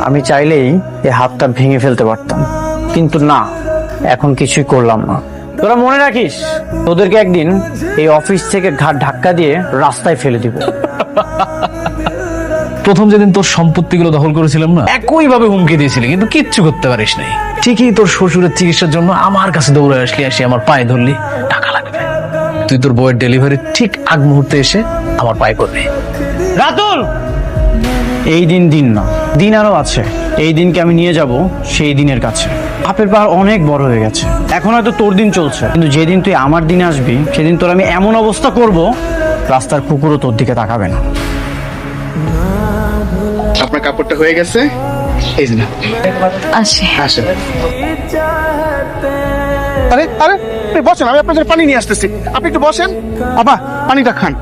আমি চাইলেই এই হাতটা ভেঙে ফেলতে পারতাম, কিন্তু না, এখন কিছুই করলাম না। তোরা মনে রাখিস, তোদেরকে একদিন এই অফিস থেকে ঘাট ধাক্কা দিয়ে রাস্তায় ফেলে দিব। প্রথম যেদিন তোর সম্পত্তিগুলো দখল করেছিলাম না, একই ভাবে হুমকি দিয়েছিলি, কিন্তু কিচ্ছু করতে পারিস নাই। ঠিকই তোর শ্বশুরের চিকিৎসার জন্য আমার কাছে দৌড়ে আসলি, এসে আমার পায়ে ধরলি, টাকা লাগবে। তুই তোর বউয়ের ডেলিভারি ঠিক আগ মুহূর্তে এসে আমার পায়ে করবি। রাতুল, এই দিন না, দিন আরো আছে। এই দিনকে আমি নিয়ে যাব সেই দিনের কাছে। আপের পাহাড় অনেক বড় হয়ে গেছে, এখন হয়তো তোর দিন চলছে, কিন্তু যেদিন তুই আমার দিনে আসবি সেদিন তোর আমি এমন অবস্থা করব, রাস্তার কুকুরও তোর দিকে তাকাবে না। আপনার কাপড়টা হয়ে গেছে, এই যে না। আসি। আসেন। আরে আরে আপনি বসেন, আমি আপনার জন্য পানি নিয়ে আসতেছি। আপনি একটু বসেন, আপা পানিটা খান।